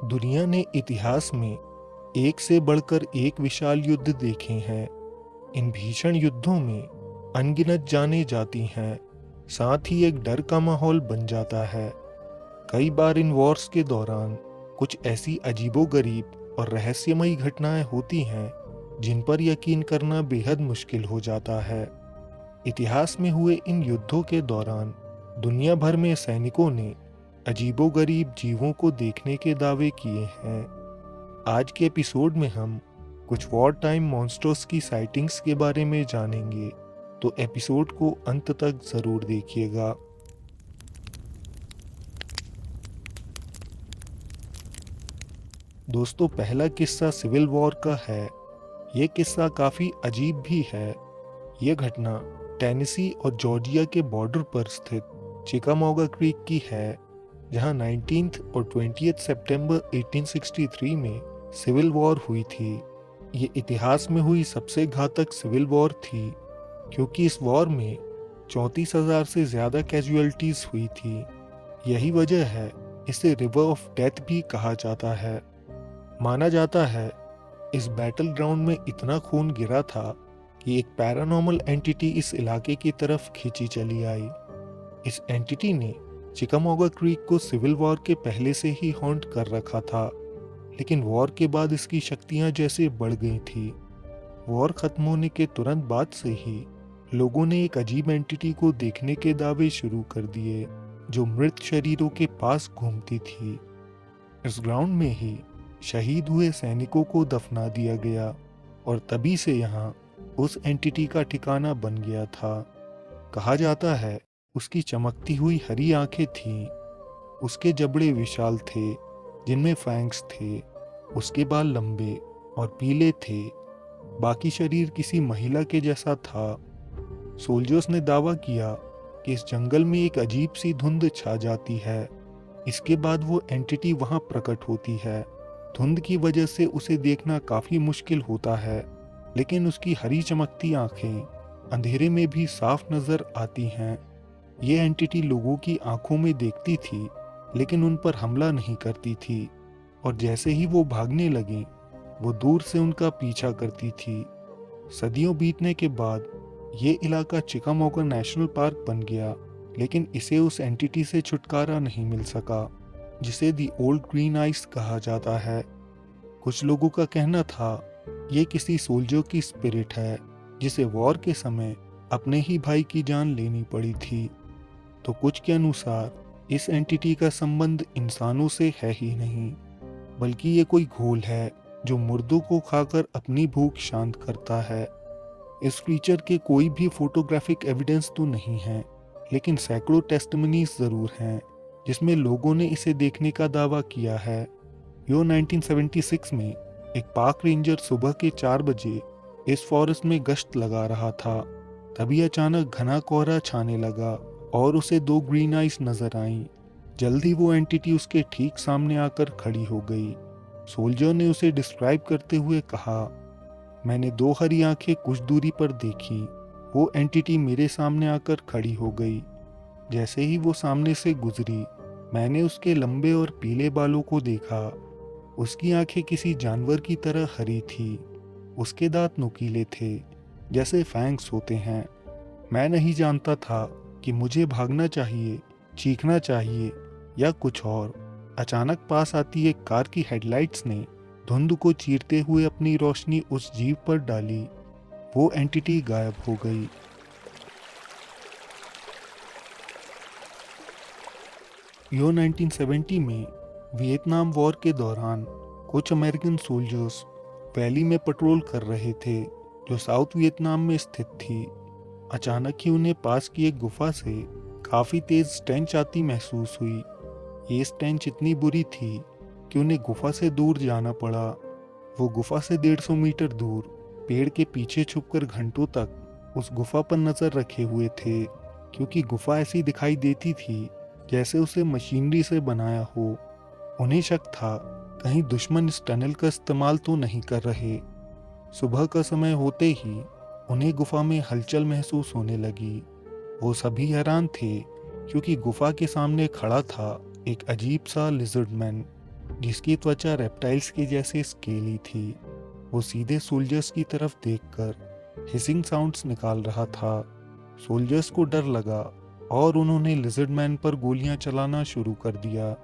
दुनिया ने इतिहास में एक से बढ़कर एक विशाल युद्ध देखे हैं। इन भीषण युद्धों में अनगिनत जानें जाती हैं, साथ ही एक डर का माहौल बन जाता है। कई बार इन वॉर्स के दौरान कुछ ऐसी अजीबोगरीब और रहस्यमयी घटनाएं होती हैं जिन पर यकीन करना बेहद मुश्किल हो जाता है। इतिहास में हुए इन युद्धों के दौरान दुनिया भर में सैनिकों ने अजीबोगरीब जीवों को देखने के दावे किए हैं। आज के एपिसोड में हम कुछ वॉर टाइम मॉन्स्टर्स की साइटिंग्स के बारे में जानेंगे, तो एपिसोड को अंत तक ज़रूर देखिएगा। दोस्तों, पहला किस्सा सिविल वॉर का है। ये किस्सा काफ़ी अजीब भी है। ये घटना टेनेसी और जॉर्जिया के बॉर्डर पर स्थित चिकामौगा क्रीक की है, जहां 19 और 20 सितंबर 1863 में सिविल वॉर हुई थी। ये इतिहास में हुई सबसे घातक सिविल वॉर थी, क्योंकि इस वॉर में 34,000 से ज़्यादा कैजुअलिटीज़ हुई थी। यही वजह है इसे रिवर ऑफ डेथ भी कहा जाता है। माना जाता है इस बैटल ग्राउंड में इतना खून गिरा था कि एक पैरानॉर्मल एंटिटी इस इलाके की तरफ खींची चली आई। इस एंटिटी ने चिकामौगा क्रीक को सिविल वॉर के पहले से ही हॉन्ट कर रखा था, लेकिन वॉर के बाद इसकी शक्तियां जैसे बढ़ गई थी। वॉर खत्म होने के तुरंत बाद से ही लोगों ने एक अजीब एंटिटी को देखने के दावे शुरू कर दिए, जो मृत शरीरों के पास घूमती थी। इस ग्राउंड में ही शहीद हुए सैनिकों को दफना दिया गया और तभी से यहाँ उस एंटिटी का ठिकाना बन गया था। कहा जाता है उसकी चमकती हुई हरी आंखें थीं, उसके जबड़े विशाल थे जिनमें फैंग्स थे, उसके बाल लंबे और पीले थे, बाकी शरीर किसी महिला के जैसा था। सोल्जर्स ने दावा किया कि इस जंगल में एक अजीब सी धुंध छा जाती है। इसके बाद वो एंटिटी वहां प्रकट होती है। धुंध की वजह से उसे देखना काफी मुश्किल होता है, लेकिन उसकी हरी चमकती आंखें अंधेरे में भी साफ नजर आती हैं। ये एंटिटी लोगों की आंखों में देखती थी, लेकिन उन पर हमला नहीं करती थी, और जैसे ही वो भागने लगे वो दूर से उनका पीछा करती थी। सदियों बीतने के बाद ये इलाका चिकामौगा नेशनल पार्क बन गया, लेकिन इसे उस एंटिटी से छुटकारा नहीं मिल सका, जिसे दी ओल्ड ग्रीन आइस कहा जाता है। कुछ लोगों का कहना था ये किसी सोल्जर की स्पिरिट है, जिसे वॉर के समय अपने ही भाई की जान लेनी पड़ी थी। तो कुछ के अनुसार इस एंटिटी का संबंध इंसानों से है ही नहीं, बल्कि ये कोई घोल है जो मुर्दों को खाकर अपनी भूख शांत करता है। इस क्रीचर के कोई भी फोटोग्राफिक एविडेंस तो नहीं है, लेकिन सैकड़ों टेस्टिमनीज जरूर हैं जिसमें लोगों ने इसे देखने का दावा किया है। यो 1976 में एक पार्क रेंजर सुबह के 4 बजे इस फॉरेस्ट में गश्त लगा रहा था। तभी अचानक घना कोहरा छाने लगा और उसे 2 ग्रीन आइस नजर आईं। जल्दी वो एंटिटी उसके ठीक सामने आकर खड़ी हो गई। सोल्जर ने उसे डिस्क्राइब करते हुए कहा, मैंने 2 हरी आंखें कुछ दूरी पर देखी। वो एंटिटी मेरे सामने आकर खड़ी हो गई। जैसे ही वो सामने से गुजरी, मैंने उसके लंबे और पीले बालों को देखा। उसकी आंखें किसी जानवर की तरह हरी थी। उसके दांत नुकीले थे, जैसे फैंग्स होते हैं। मैं नहीं जानता था कि मुझे भागना चाहिए, चीखना चाहिए या कुछ और। अचानक पास आती एक कार की हेडलाइट्स ने धुंध को चीरते हुए अपनी रोशनी उस जीव पर डाली। वो एंटिटी गायब हो गई। यो 1970 में वियतनाम वॉर के दौरान कुछ अमेरिकन सोल्जर्स वैली में पेट्रोल कर रहे थे, जो साउथ वियतनाम में स्थित थी। अचानक ही उन्हें पास की एक गुफा से काफी तेज स्टेंच आती महसूस हुई। ये स्टेंच इतनी बुरी थी कि उन्हें गुफा से दूर जाना पड़ा। वो गुफा से 150 मीटर दूर पेड़ के पीछे छुपकर घंटों तक उस गुफा पर नजर रखे हुए थे, क्योंकि गुफा ऐसी दिखाई देती थी जैसे उसे मशीनरी से बनाया हो। उन्हें शक था कहीं दुश्मन इस टनल का इस्तेमाल तो नहीं कर रहे। सुबह का समय होते ही उन्हें गुफा में हलचल महसूस होने लगी। वो सभी हैरान थे, क्योंकि गुफा के सामने खड़ा था एक अजीब सा लिजर्ड मैन। जिसकी त्वचा रेप्टाइल्स के जैसे स्केली थी। वो सीधे सोल्जर्स की तरफ देखकर हिसिंग साउंड्स निकाल रहा था। सोल्जर्स को डर लगा और उन्होंने लिजर्ड मैन पर गोलियां चलाना शुरू कर दिया।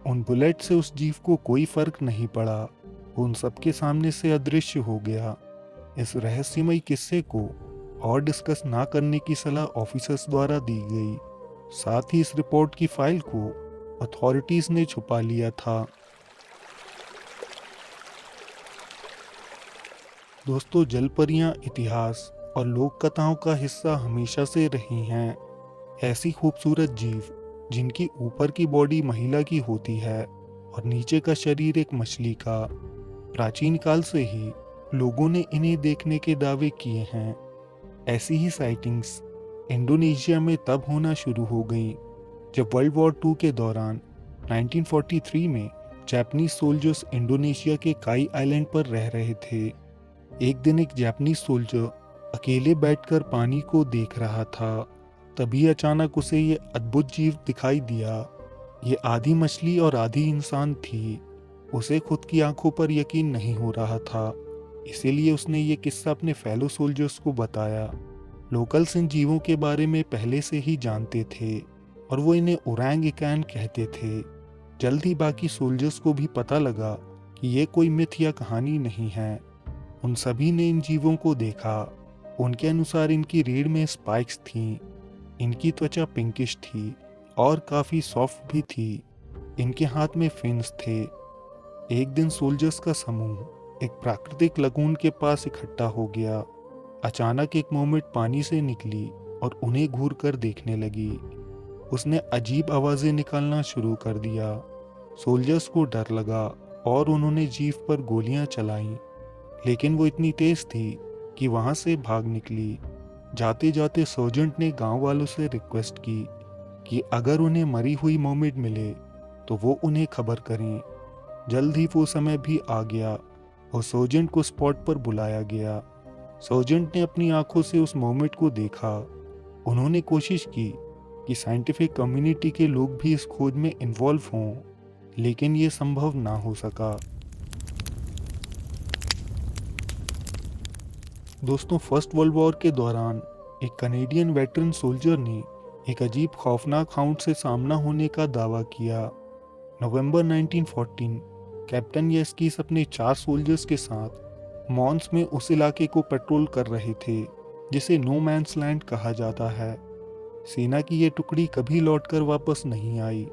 उन बुलेट से उस जीव को कोई फर्क नहीं पड़ा। वो उन सबके सामने से अदृश्य हो गया। इस रहस्यमयी किस्से को और डिस्कस ना करने की सलाह ऑफिसर्स द्वारा दी गई। साथ ही इस रिपोर्ट की फाइल को अथॉरिटीज ने छुपा लिया था। दोस्तों, जलपरियां इतिहास और लोक कथाओं का हिस्सा हमेशा से रही हैं। ऐसी खूबसूरत जीव जिनकी ऊपर की बॉडी महिला की होती है और नीचे का शरीर एक मछली का। प्राचीन काल से ही लोगों ने इन्हें देखने के दावे किए हैं। ऐसी ही साइटिंग्स इंडोनेशिया में तब होना शुरू हो गई जब वर्ल्ड वॉर II के दौरान 1943 में जापानीज सोल्जर्स इंडोनेशिया के काई आइलैंड पर रह रहे थे। एक दिन एक जापानीज सोल्जर अकेले बैठकर पानी को देख रहा था। तभी अचानक उसे ये अद्भुत जीव दिखाई दिया। ये आधी मछली और आधी इंसान थी। उसे खुद की आंखों पर यकीन नहीं हो रहा था, इसीलिए उसने ये किस्सा अपने फेलो सोल्जर्स को बताया। लोकल्स इन जीवों के बारे में पहले से ही जानते थे और वो इन्हें ओरंगुटान कहते थे। जल्द ही बाकी सोल्जर्स को भी पता लगा कि ये कोई मिथ या कहानी नहीं है। उन सभी ने इन जीवों को देखा। उनके अनुसार इनकी रीढ़ में स्पाइक्स थीं, इनकी त्वचा पिंकिश थी और काफ़ी सॉफ्ट भी थी। इनके हाथ में फिन्स थे। एक दिन सोल्जर्स का समूह एक प्राकृतिक लगून के पास इकट्ठा हो गया। अचानक एक मोमेंट पानी से निकली और उन्हें घूर कर देखने लगी। उसने अजीब आवाज़ें निकालना शुरू कर दिया। सोल्जर्स को डर लगा और उन्होंने जीव पर गोलियां चलाईं, लेकिन वो इतनी तेज थी कि वहां से भाग निकली। जाते जाते सर्जेंट ने गांव वालों से रिक्वेस्ट की कि अगर उन्हें मरी हुई मोमेड मिले तो वो उन्हें खबर करें। जल्द ही वो समय भी आ गया और सर्जेंट को स्पॉट पर बुलाया गया। सर्जेंट ने अपनी आंखों से उस मोमेड को देखा। उन्होंने कोशिश की कि साइंटिफिक कम्युनिटी के लोग भी इस खोज में इन्वॉल्व हों, लेकिन ये संभव ना हो सका। दोस्तों, फर्स्ट वर्ल्ड वॉर के दौरान एक कनेडियन वेटरन सोल्जर ने एक अजीब खौफनाक हाउंड से सामना होने का दावा किया। नवंबर 1914 कैप्टन येस्कीस अपने 4 सोल्जर्स के साथ मॉन्स में उस इलाके को पेट्रोल कर रहे थे जिसे नो मैन्स लैंड कहा जाता है। सेना की ये टुकड़ी कभी लौटकर वापस नहीं आई।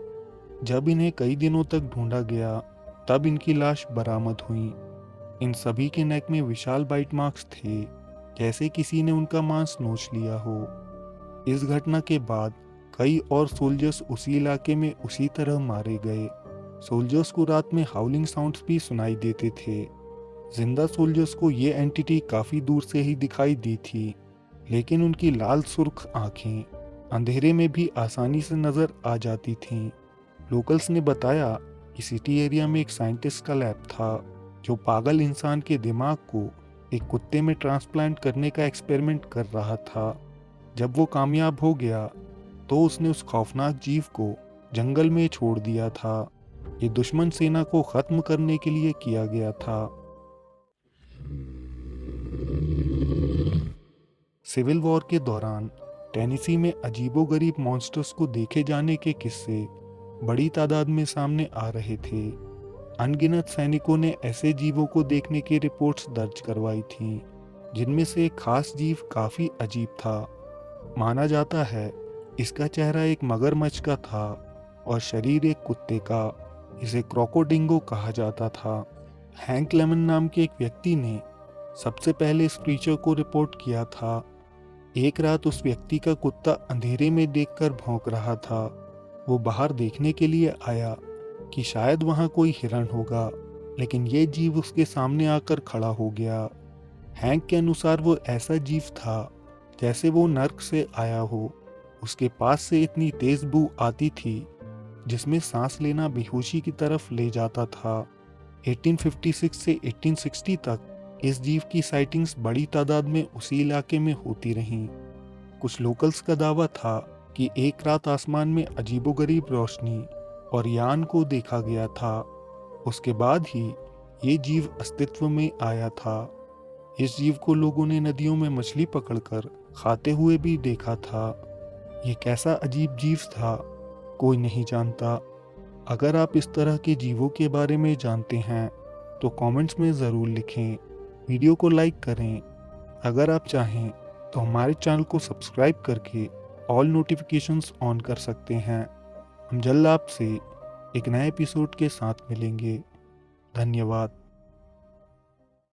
जब इन्हें कई दिनों तक ढूंढा गया तब इनकी लाश बरामद हुई। इन सभी के नेक में विशाल बाइट मार्क्स थे, जैसे किसी ने उनका मांस नोच लिया हो। इस घटना के बाद कई और सोल्जर्स उसी इलाके में उसी तरह मारे गए। सोल्जर्स को रात में हाउलिंग साउंड्स भी सुनाई देते थे। जिंदा सोल्जर्स को ये एंटिटी काफी दूर से ही दिखाई दी थी, लेकिन उनकी लाल सुर्ख आंखें अंधेरे में भी आसानी से नजर आ जाती थीं। लोकल्स ने बताया कि सिटी एरिया में एक साइंटिस्ट का लैब था जो पागल इंसान के दिमाग को एक कुत्ते में ट्रांसप्लांट करने का एक्सपेरिमेंट कर रहा था। जब वो कामयाब हो गया तो उसने उस खौफनाक जीव को जंगल में छोड़ दिया था। ये दुश्मन सेना को खत्म करने के लिए किया गया था। सिविल वॉर के दौरान टेनेसी में अजीबोगरीब मॉन्स्टर्स को देखे जाने के किस्से बड़ी तादाद में सामने आ रहे थे। अनगिनत सैनिकों ने ऐसे जीवों को देखने की रिपोर्ट्स दर्ज करवाई थीं, जिनमें से एक खास जीव काफी अजीब था। माना जाता है इसका चेहरा एक मगरमच्छ का था और शरीर एक कुत्ते का। इसे क्रोकोडिंगो कहा जाता था। हैंक लेमन नाम के एक व्यक्ति ने सबसे पहले इस क्रीचर को रिपोर्ट किया था। एक रात उस व्यक्ति का कुत्ता अंधेरे में देखकर भौंक रहा था। वो बाहर देखने के लिए आया कि शायद वहां कोई हिरण होगा, लेकिन ये जीव उसके सामने आकर खड़ा हो गया। हैंक के अनुसार वो ऐसा जीव था जैसे वो नर्क से आया हो। उसके पास से इतनी तेज बू आती थी जिसमें सांस लेना बेहोशी की तरफ ले जाता था। 1856 से 1860 तक इस जीव की साइटिंग्स बड़ी तादाद में उसी इलाके में होती रहीं। कुछ लोकल्स का दावा था कि एक रात आसमान में अजीबोगरीब रोशनी और यान को देखा गया था। उसके बाद ही ये जीव अस्तित्व में आया था। इस जीव को लोगों ने नदियों में मछली पकड़कर खाते हुए भी देखा था। ये कैसा अजीब जीव था, कोई नहीं जानता। अगर आप इस तरह के जीवों के बारे में जानते हैं तो कमेंट्स में ज़रूर लिखें। वीडियो को लाइक करें। अगर आप चाहें तो हमारे चैनल को सब्सक्राइब करके ऑल नोटिफिकेशंस ऑन कर सकते हैं। हम जल्द आपसे एक नए एपिसोड के साथ मिलेंगे। धन्यवाद।